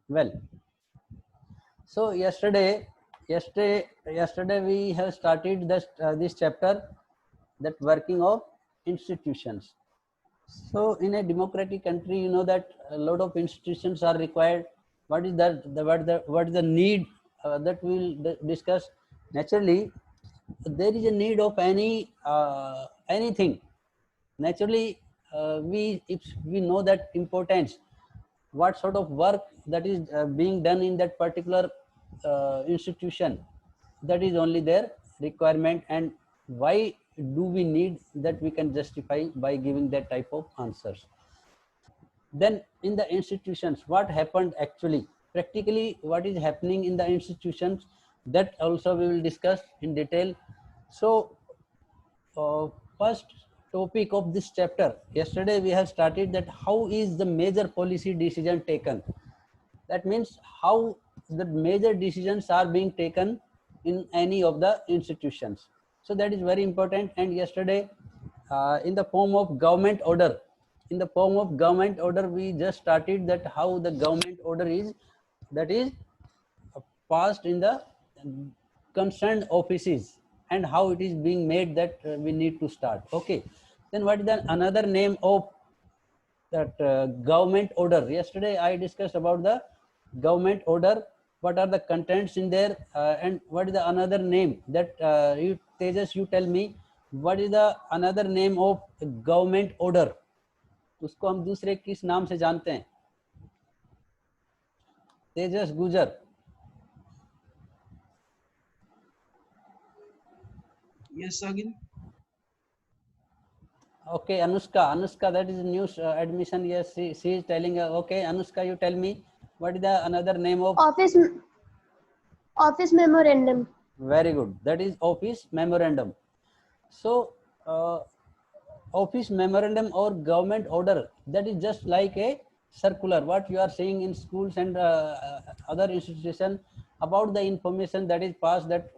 Well, so yesterday we have started this chapter, that working of institutions. So in a democratic country, you know that a lot of institutions are required. What is that? What is the need that we will discuss? Naturally, there is a need of anything. Naturally, we if we know that importance, what sort of work that is being done in that particular institution, that is only their requirement, and why do we need that, we can justify by giving that type of answers. Then in the institutions, what happened actually practically, what is happening in the institutions, that also we will discuss in detail. So first topic of this chapter, yesterday we have started that how is the major policy decision taken. That means how the major decisions are being taken in any of the institutions. So that is very important. And yesterday, in the form of government order, we just started that how the government order is, that is passed in the concerned offices, and how it is being made, that we need to start. Okay. Then what is the another name of that government order? Yesterday I discussed about the government order, what are the contents in there, and what is the another name that you Tejas, you tell me, what is the another name of government order? उसको हम दूसरे किस नाम से जानते हैं? तेजस गुजर. Yes, again. Okay, Anushka, that is new admission. Yes, she is telling. Okay, Anushka, you tell me, what is the another name of? Office memorandum. Very good. That is office memorandum. So, office memorandum or government order, that is just like a circular, what you are seeing in schools and other institutions, about the information that is passed, that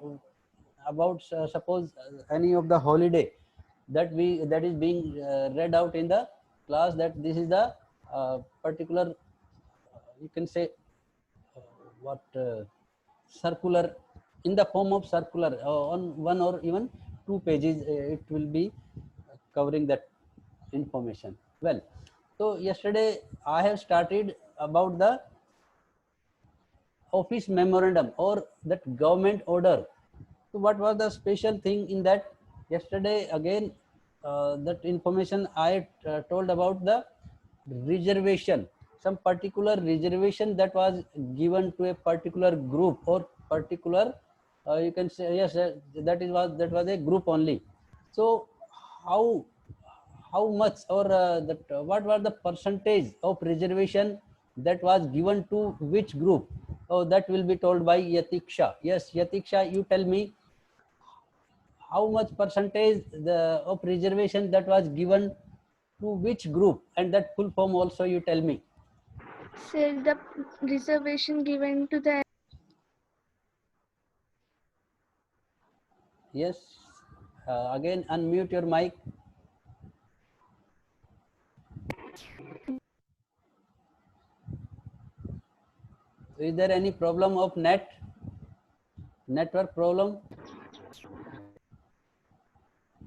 about suppose any of the holiday that is being read out in the class, that this is the particular, you can say what circular, in the form of circular, on one or even two pages, it will be covering that information. Well, so yesterday I have started about the office memorandum or that government order. So what was the special thing in that? Yesterday again, that information I told about the reservation, some particular reservation that was given to a particular group or particular, you can say, yes, that was a group only. So how much, or what was the percentage of reservation that was given to which group? Oh, that will be told by Yatiksha. Yes, Yatiksha, you tell me, how much percentage of reservation that was given to which group, and that full form also you tell me. Sir, the reservation given to the. Yes, again unmute your mic. Is there any problem of network problem?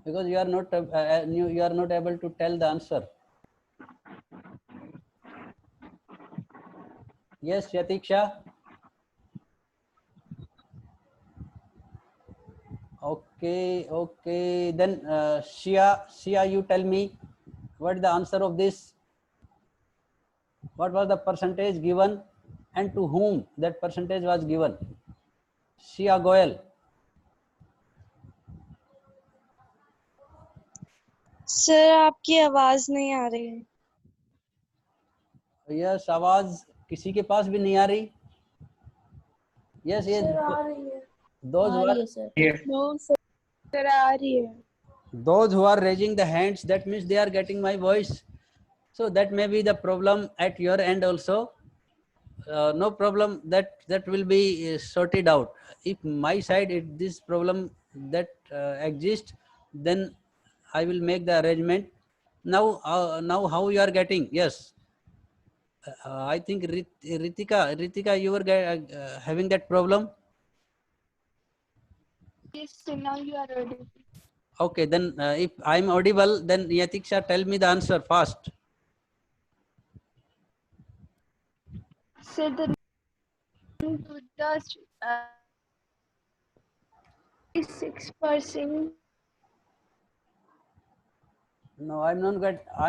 Because you are not able to tell the answer. Yes, Yatiksha. Okay. Then Shia, you tell me, what is the answer of this? What was the percentage given, and to whom that percentage was given? Shia Goel. Sir आपकी आवाज नहीं आ रही है. Yes, आवाज किसी के पास भी नहीं आ रही. यस, ये those who are raising the hands, that means they are getting my voice. So that may be the problem at your end also. No problem, that will be sorted out. If my side this problem that exists, then I will make the arrangement. Now how you are getting? Yes, I think Ritika, you were having that problem. Yes, sir, now you are audible. Okay, then if I'm audible, then Yatiksha, tell me the answer fast. Sir, the to the 6%. No, I'm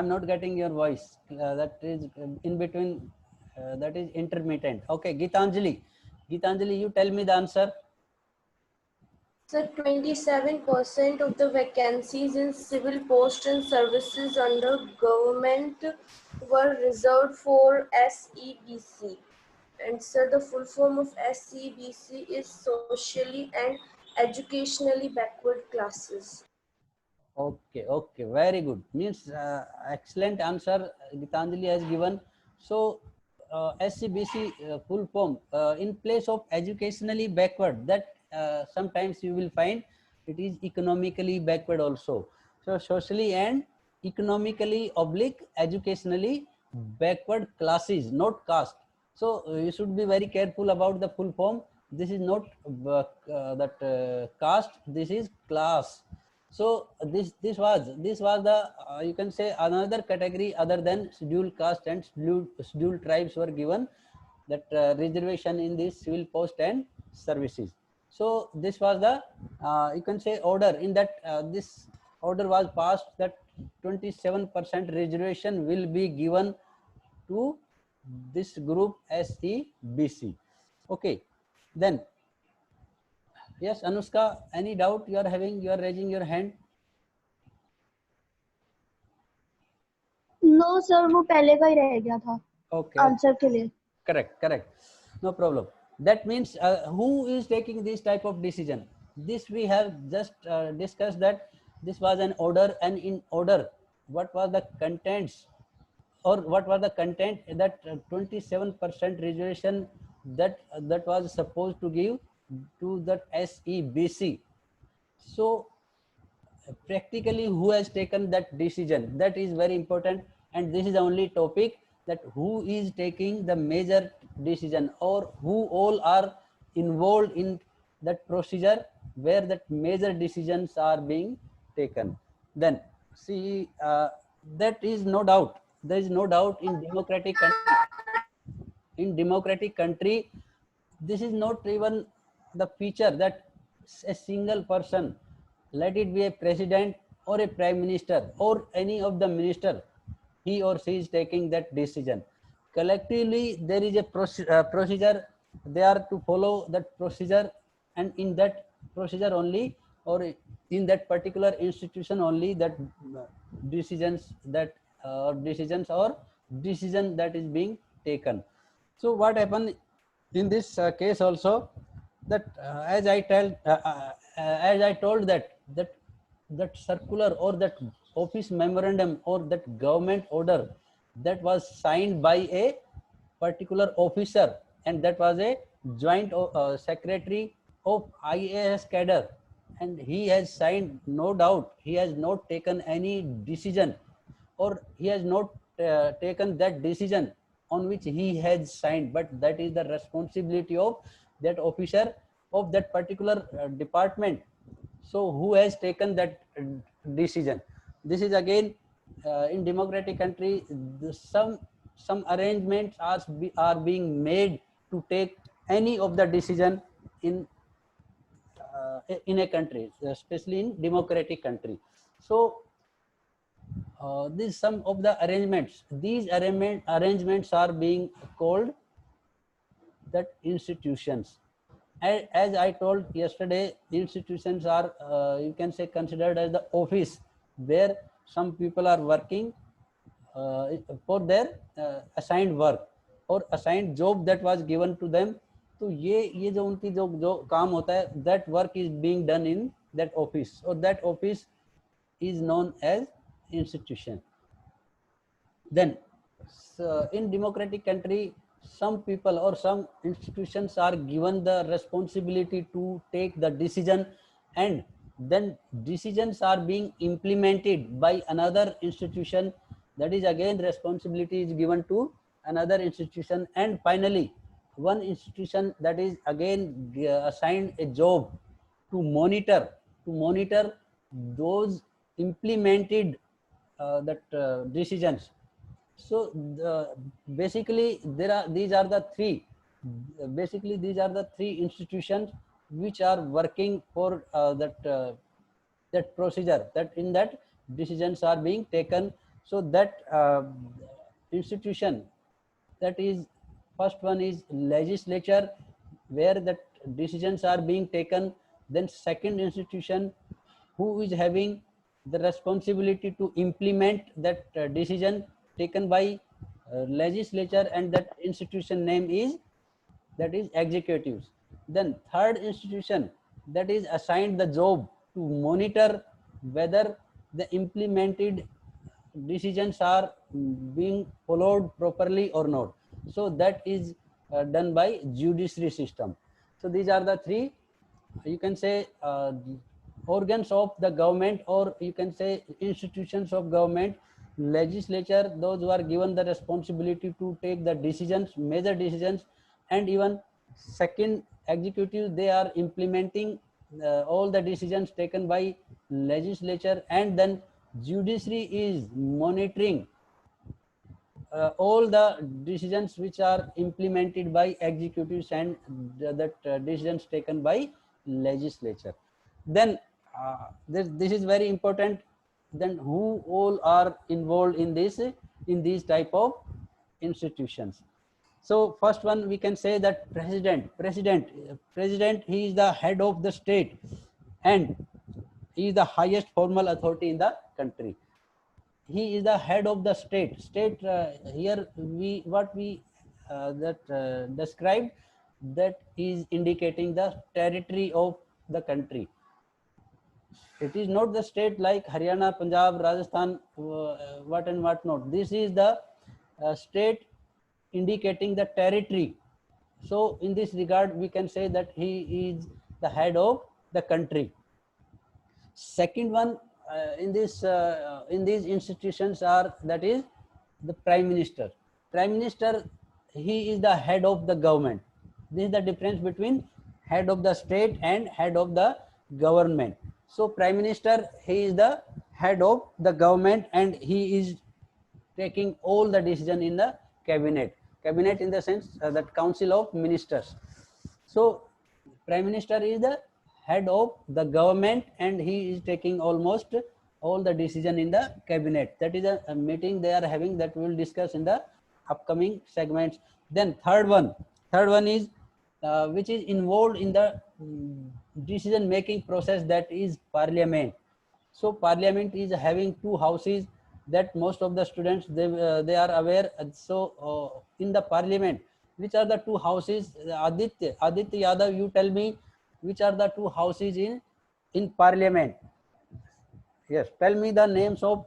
not getting your voice. That is in between. That is intermittent. Okay, Gitanjali, you tell me the answer. So 27% of the vacancies in civil post and services under government were reserved for SEBC. And so the full form of SEBC is socially and educationally backward classes. Okay, very good. Means excellent answer Gitanjali has given. So SCBC full form in place of educationally backward. That sometimes you will find it is economically backward also. So socially and economically oblique educationally backward classes, not caste. So you should be very careful about the full form. This is not that caste. This is class. So this was the you can say another category other than scheduled caste and scheduled tribes were given that reservation in this civil post and services. So this was the you can say order in that this order was passed that 27% reservation will be given to this group SEBC. Okay, then yes, Anushka, any doubt you are having? You are raising your hand. No sir वो पहले का ही रह गया था Okay, answer के लिए correct. No problem. That means who is taking this type of decision? This we have just discussed that this was an order, and in order, what was the contents or what was the content that 27% reservation that was supposed to give to that SEBC. So practically who has taken that decision, that is very important, and this is the only topic that who is taking the major decision or who all are involved in that procedure where that major decisions are being taken. Then see that is no doubt, there is no doubt in democratic country this is not even the feature that a single person, let it be a president or a prime minister or any of the minister, he or she is taking that decision. Collectively there is a procedure, they are to follow that procedure, and in that procedure only or in that particular institution only that decisions that decisions or decision that is being taken. So what happened in this case also that as I told that circular or that office memorandum or that government order that was signed by a particular officer, and that was a joint secretary of IAS cadre, and he has signed, no doubt he has not taken any decision or he has not taken that decision on which he has signed, but that is the responsibility of that officer of that particular department. So who has taken that decision? This is again in democratic country some arrangements are being made to take any of the decision in a country, especially in democratic country. So these some of the arrangements, these arrangements are being called that institutions. As I told yesterday, institutions are you can say considered as the office where some people are working uh, for their assigned work or assigned job that was given to them. तो ये जो उनकी जो जो काम होता है, that work is being done in that office, or that office is known as institution. Then in democratic country some people or some institutions are given the responsibility to take the decision, and then decisions are being implemented by another institution, that is again responsibility is given to another institution, and finally one institution that is again assigned a job to monitor those implemented that decisions. So basically there are these are the three institutions which are working for that procedure, that in that decisions are being taken. So that institution, that is, first one is legislature, where that decisions are being taken. Then second institution who is having the responsibility to implement that decision taken by legislature, and that institution name is, that is, executives. Then third institution that is assigned the job to monitor whether the implemented decisions are being followed properly or not. So that is done by judiciary system. So these are the three, you can say, organs of the government, or you can say institutions of government. Legislature, those who are given the responsibility to take the decisions, major decisions. And even second, executive, they are implementing all the decisions taken by legislature. And then judiciary is monitoring all the decisions which are implemented by executives, and that decisions taken by legislature. Then this is very important. Then who all are involved in this, in these type of institutions? So first one, we can say that president, he is the head of the state, and he is the highest formal authority in the country. He is the head of the state. Here we, what we that described, that is indicating the territory of the country. It is not the state like Haryana, Punjab, Rajasthan, what and what not. This is the state indicating the territory. So in this regard, we can say that he is the head of the country. Second one, in these institutions are, that is, the prime minister. Prime minister, he is the head of the government. This is the difference between head of the state and head of the government. So prime minister, he is the head of the government, and he is taking all the decision in the cabinet. Cabinet in the sense that council of ministers. So prime minister is the head of the government, and he is taking almost all the decision in the cabinet. That is a meeting they are having, that we will discuss in the upcoming segments. Then third one is which is involved in the decision making process, that is parliament. So parliament is having two houses, that most of the students, they are aware. So in the parliament, which are the two houses? Aditya Yadav, you tell me, which are the two houses in parliament? Yes, tell me the names of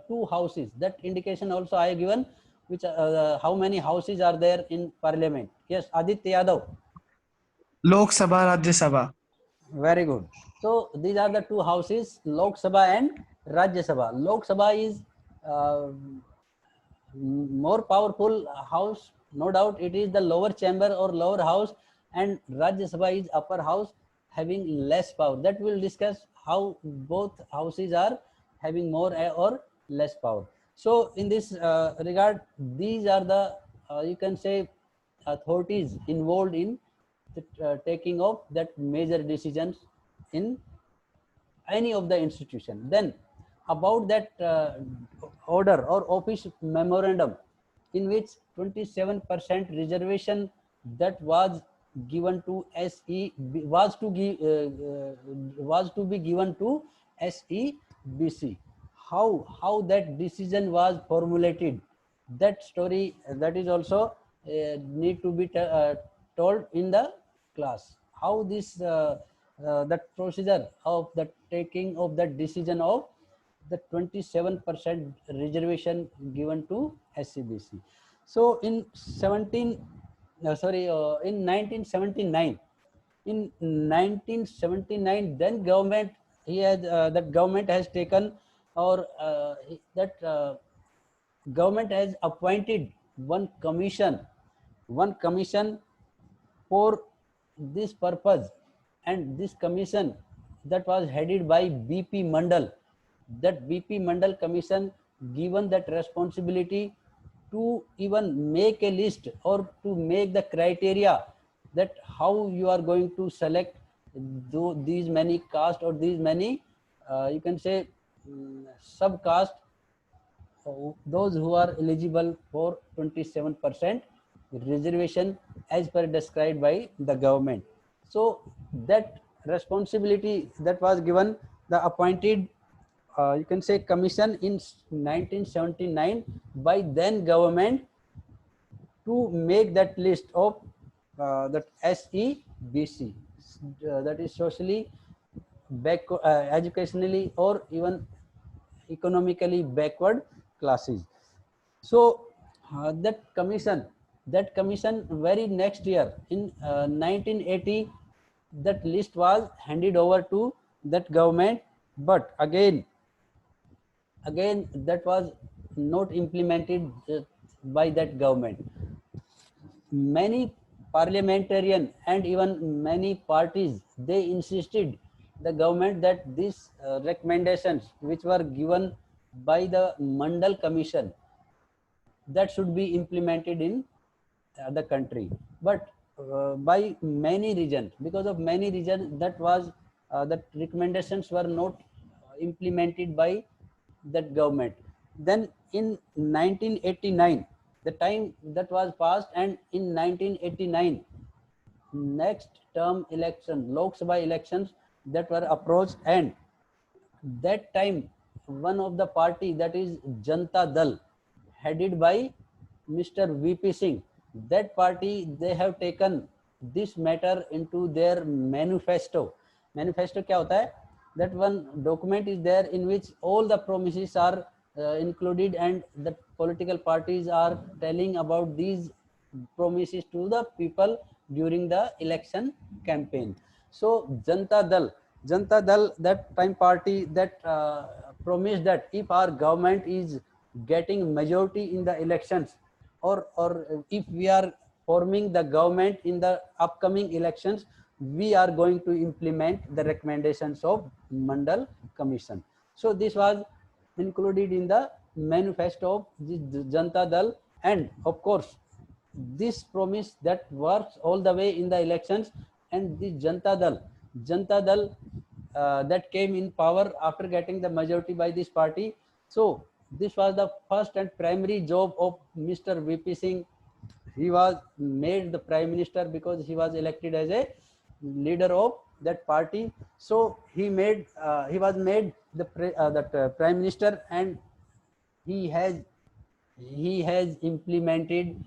two houses. That indication also I have given, which how many houses are there in parliament? Yes, Aditya Yadav. Lok Sabha, Rajya Sabha. Very good. So these are the two houses, Lok Sabha and Rajya Sabha. Lok Sabha is more powerful house, no doubt. It is the lower chamber or lower house, and Rajya Sabha is upper house, having less power. That we'll discuss, how both houses are having more or less power. So in this regard, these are the you can say authorities involved in the taking of that major decisions in any of the institution. Then about that order or office memorandum, in which 27% reservation that was given to SE was to be given to SEBC. How that decision was formulated, that story, that is also need to be told in the class. How this that procedure of the taking of that decision of the 27% reservation given to SCBC. So in 1979, then government, that government has taken, or that government has appointed one commission for this purpose, and this commission that was headed by BP Mandal. That BP Mandal commission given that responsibility to even make a list or to make the criteria that how you are going to select these many caste or these many you can say subcaste, those who are eligible for 27% reservation as per described by the government. So that responsibility that was given the appointed you can say commission in 1979 by then government to make that list of that SEBC, that is socially back, educationally or even economically backward classes. So that commission very next year in 1980, that list was handed over to that government, but again that was not implemented by that government. Many parliamentarian and even many parties, they insisted the government that these recommendations which were given by the Mandal commission, that should be implemented in the country. But by many regions, because of many regions, that was that recommendations were not implemented by that government. Then in 1989, the time that was passed, and in 1989 next term election, Lok Sabha elections that were approached, and that time one of the party, that is Janta Dal, headed by Mr. VP Singh, that party, they have taken this matter into their manifesto. Manifesto क्या होता है? That one document is there in which all the promises are included, and the political parties are telling about these promises to the people during the election campaign. So Janta Dal, that time party, that promised that if our government is getting majority in the elections, or if we are forming the government in the upcoming elections, we are going to implement the recommendations of Mandal Commission. So this was included in the manifesto of the Janta Dal, and of course this promise that works all the way in the elections. And the Janta Dal that came in power after getting the majority by this party. So this was the first and primary job of Mr. VP Singh. He was made the prime minister because he was elected as a leader of that party. So he was made the prime minister, and he has implemented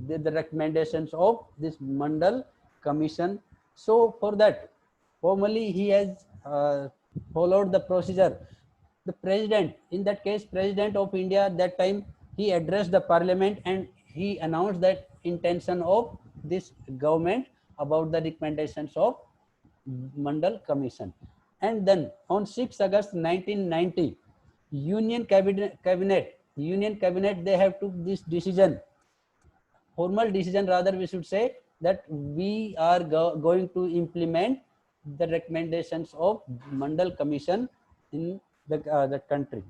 the recommendations of this Mandal Commission. So for that, formally he has followed the procedure. The president, in that case, President of India, that time he addressed the parliament and he announced that intention of this government about the recommendations of Mandal Commission. And then on 6 August 1990, Union Cabinet, they have took this decision, formal decision rather we should say, that we are going to implement the recommendations of Mandal Commission in the country.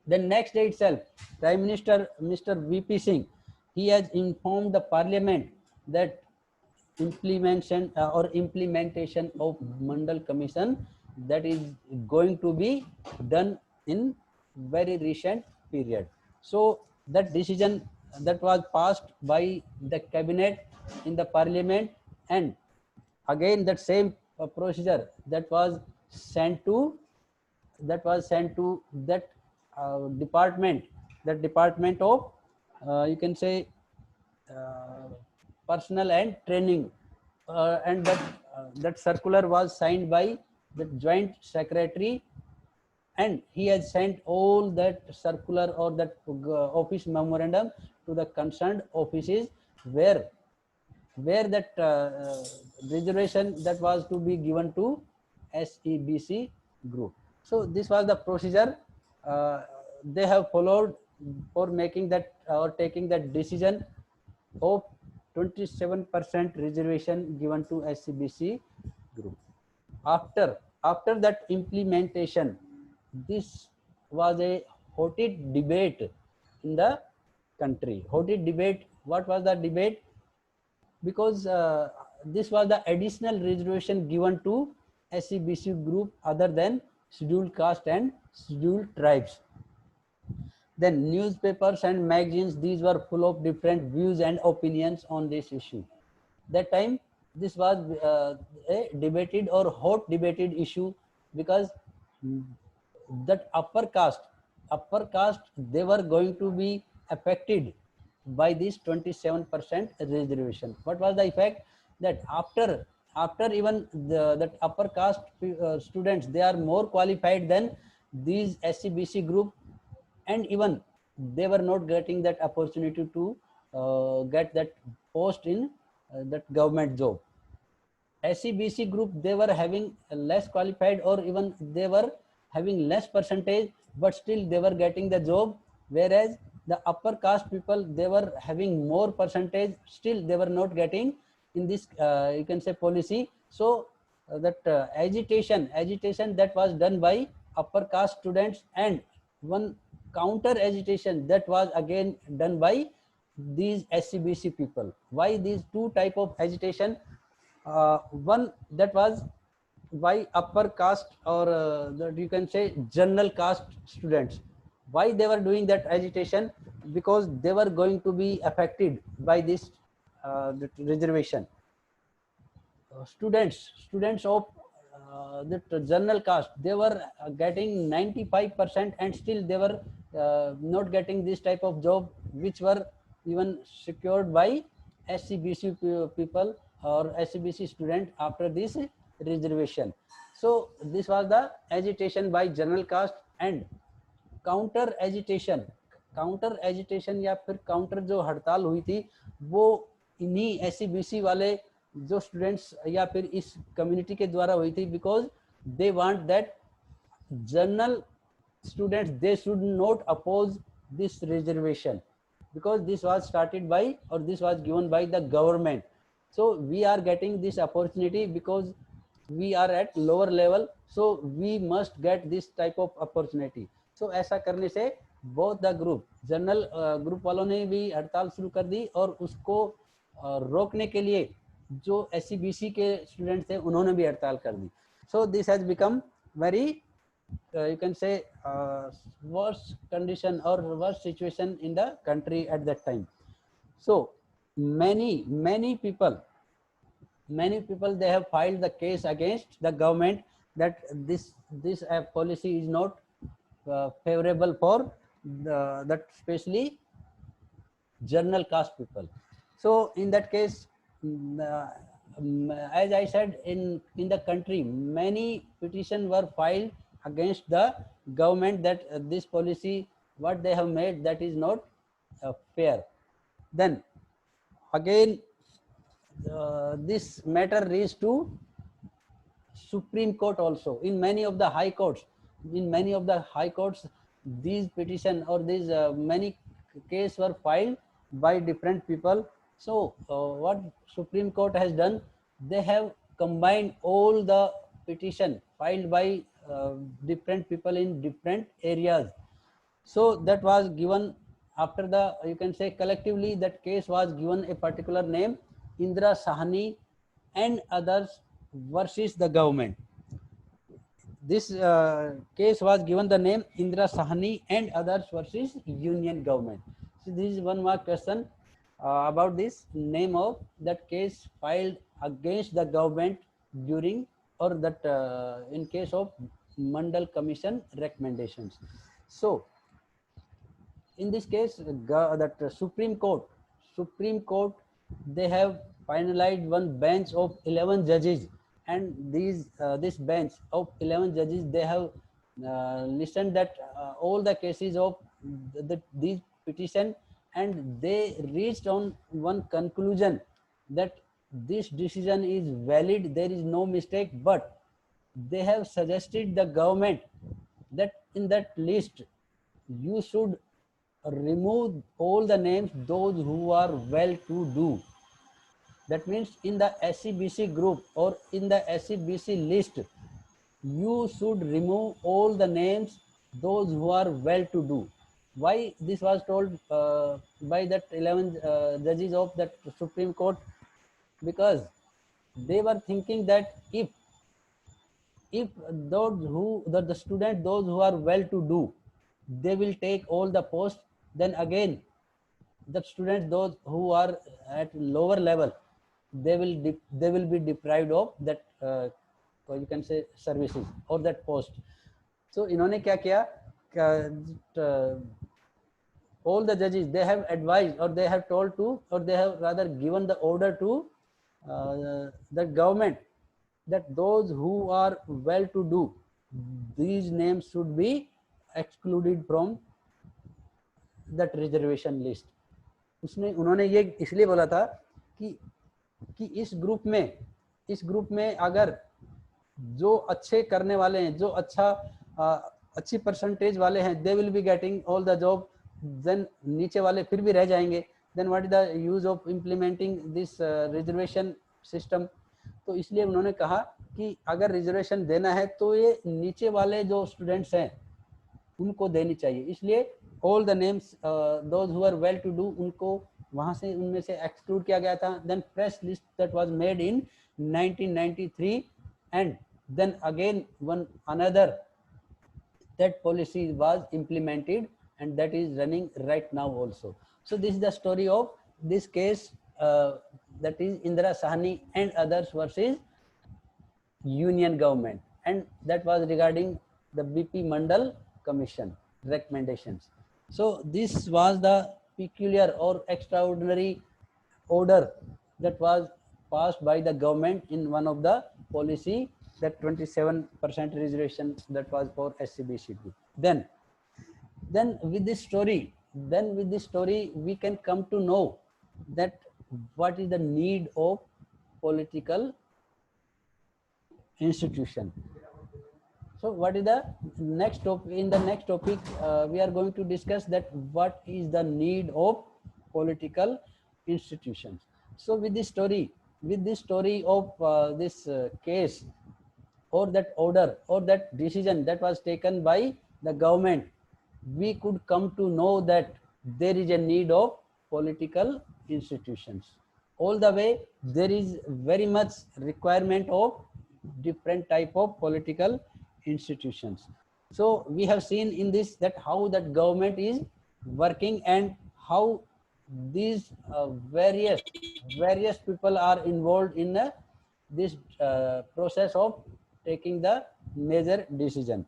Then next day itself, Prime Minister Mr. VP Singh, he has informed the Parliament that implementation of Mandal Commission, that is going to be done in very recent period. So that decision that was passed by the cabinet in the parliament, and again that same procedure that was sent to that department, that department of you can say personnel and training, and that circular was signed by the joint secretary, and he has sent all that circular or that office memorandum to the concerned offices where that reservation that was to be given to SEBC group. So this was the procedure they have followed for making that or taking that decision of 27% reservation given to SCBC group. After that implementation, this was a heated debate in the country. Heated debate. What was the debate? Because this was the additional reservation given to SCBC group other than scheduled caste and scheduled tribes. Then newspapers and magazines, these were full of different views and opinions on this issue. That time, this was a debated or hot debated issue, because that upper caste, they were going to be affected by this 27% reservation. What was the effect? That after even that upper caste students, they are more qualified than these SCBC group, and even they were not getting that opportunity to get that post in that government job. SCBC group, they were having less qualified, or even they were having less percentage, but still they were getting the job, whereas the upper caste people, they were having more percentage, still they were not getting in this you can say policy. So that agitation that was done by upper caste students, and one counter agitation that was again done by these SCBC people. Why these two type of agitation? One, that was why upper caste, or that you can say general caste students, why they were doing that agitation? Because they were going to be affected by this that reservation. Students of the general caste, they were getting 95%, and still they were not getting this type of job, which were even secured by SCBC people or SCBC student after this reservation. So this was the agitation by general caste. And counter agitation या फिर counter जो हड़ताल हुई थी, वो इन्हीं SCBC वाले जो स्टूडेंट्स या फिर इस कम्युनिटी के द्वारा हुई थी, because they want that general students, they should not oppose this reservation, because this was started by, or this was given by the government. So we are getting this opportunity because we are at lower level, so we must get this type of opportunity. So ऐसा करने से both the group, general group वालों ने भी हड़ताल शुरू कर दी, और उसको रोकने के लिए जो एससीबीसी के स्टूडेंट थे, उन्होंने भी हड़ताल कर दी. So this has become very you can say worst condition or worst situation in the country at that time. So many people they have filed the case against the government that this policy is not favorable for that especially general caste people. So in that case, as I said, in the country, many petitions were filed against the government that this policy what they have made, that is not fair. Then again this matter reached to Supreme Court also. In many of the high courts, these petition or these many cases were filed by different people. So what Supreme Court has done, they have combined all the petition filed by different people in different areas. So that was given after the, you can say collectively, that case was given a particular name, Indra Sahani and others versus the government. This case was given the name Indra Sahani and others versus union government. So this is one more question about this name of that case filed against the government during, or that in case of Mandal Commission recommendations. So in this case, that Supreme Court, they have finalized one bench of 11 judges, and this bench of 11 judges, they have listened that all the cases of these petition, and they reached on one conclusion that this decision is valid, there is no mistake. But they have suggested the government that in that list you should remove all the names those who are well to do. That means in the SCBC group or in the SCBC list, you should remove all the names those who are well to do. Why this was told by that 11 judges of that Supreme Court? Because they were thinking that if those who the student those who are well to do, they will take all the posts, then again the students those who are at lower level, they will be deprived of that or you can say services or that post. So इन्होंने क्या किया, all the judges, they have advised or they have told to, or they have rather given the order to the government that those who are well to do, these names should be excluded from that reservation list. उसने उन्होंने ये इसलिए बोला था कि इस group में अगर जो अच्छे करने वाले हैं, जो अच्छी परसेंटेज वाले हैं, they will be getting all the job, then नीचे वाले फिर भी रह जाएंगे, then what is the use of implementing this reservation system. तो इसलिए उन्होंने कहा कि अगर रिजर्वेशन देना है तो ये नीचे वाले जो स्टूडेंट्स हैं उनको देनी चाहिए. इसलिए all the names those who are well to do, उनको वहां से उनमें से एक्सक्लूड किया गया था. Then fresh list that was made in 1993 and then again one another that policy was implemented and that is running right now also. So this is the story of this case, that is Indira Sahni and others versus union government, and that was regarding the BP Mandal Commission recommendations. So this was the peculiar or extraordinary order that was passed by the government in one of the policy, that 27% reservation that was for SCBC group. Then with this story we can come to know that what is the need of political institution. So what is the next topic? In the next topic we are going to discuss that what is the need of political institutions. So with this story of this case or that order or that decision that was taken by the government, we could come to know that there is a need of political institutions. All the way there is very much requirement of different type of political institutions. So we have seen in this that how that government is working and how these various people are involved in this process of taking the major decision.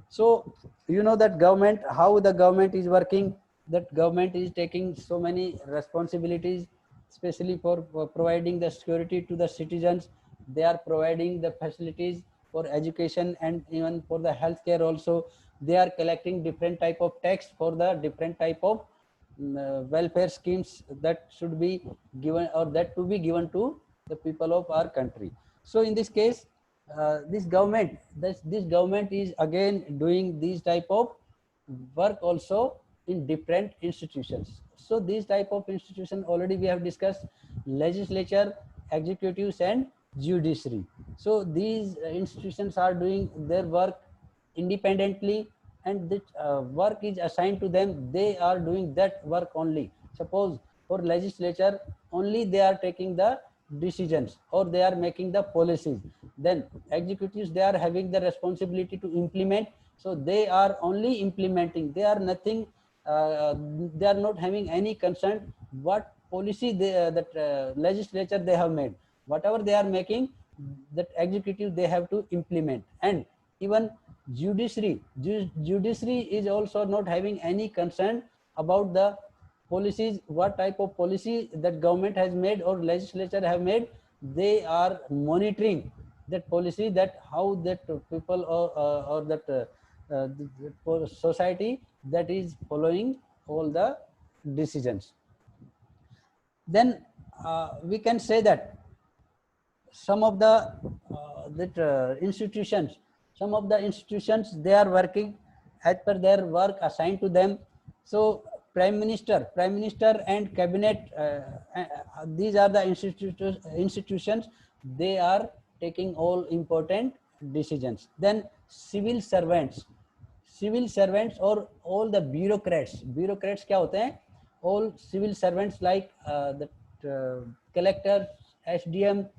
So you know that government, how the government is working, that government is taking so many responsibilities, especially for providing the security to the citizens. They are providing the facilities for education and even for the healthcare also. They are collecting different type of tax for the different type of welfare schemes that should be given or that to be given to the people of our country. So in this case this government is again doing these type of work also in different institutions. So these type of institution already we have discussed: legislature, executives and judiciary. So these institutions are doing their work independently and this work is assigned to them. They are doing that work only. Suppose for legislature only they are taking the decisions or they are making the policies. Then executives, they are having the responsibility to implement. So they are only implementing. They are nothing. They are not having any concern what policy that legislature they have made. Whatever they are making, that executive they have to implement. And even judiciary is also not having any concern about the policies, what type of policy that government has made or legislature have made. They are monitoring that policy, that how that people or that society that is following all the decisions. Then we can say that some of the institutions they are working as per their work assigned to them. So prime minister and cabinet, these are the institutions, they are taking all important decisions. Then civil servants or all the bureaucrats क्या होते हैं, all civil servants like the collector, SDM,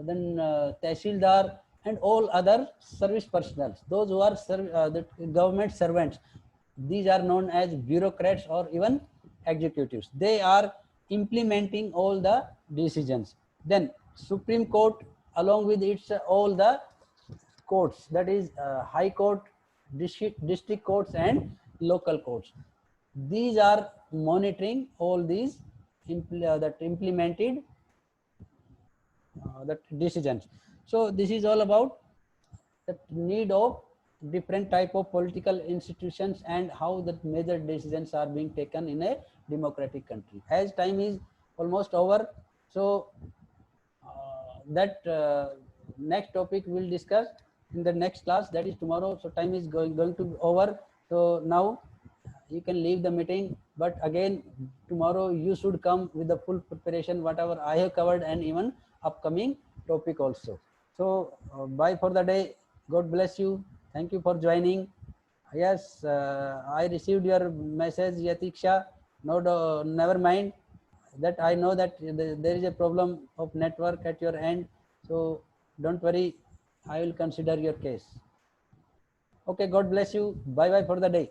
then tehsildar and all other service personnel, those who are the government servants, these are known as bureaucrats or even executives. They are implementing all the decisions. Then Supreme Court along with its all the courts, that is high court, district courts and local courts, these are monitoring all these that implemented that decisions. So this is all about the need of different type of political institutions and how the major decisions are being taken in a democratic country. As time is almost over, so that next topic we'll discuss in the next class, that is tomorrow. So time is going to be over. So now you can leave the meeting, but again tomorrow you should come with the full preparation whatever I have covered and even upcoming topic also. So bye for the day. God bless you. Thank you for joining. Yes, I received your message, Yatiksha. No, never mind. That I know that there is a problem of network at your end. So don't worry. I will consider your case. Okay, God bless you. Bye bye for the day.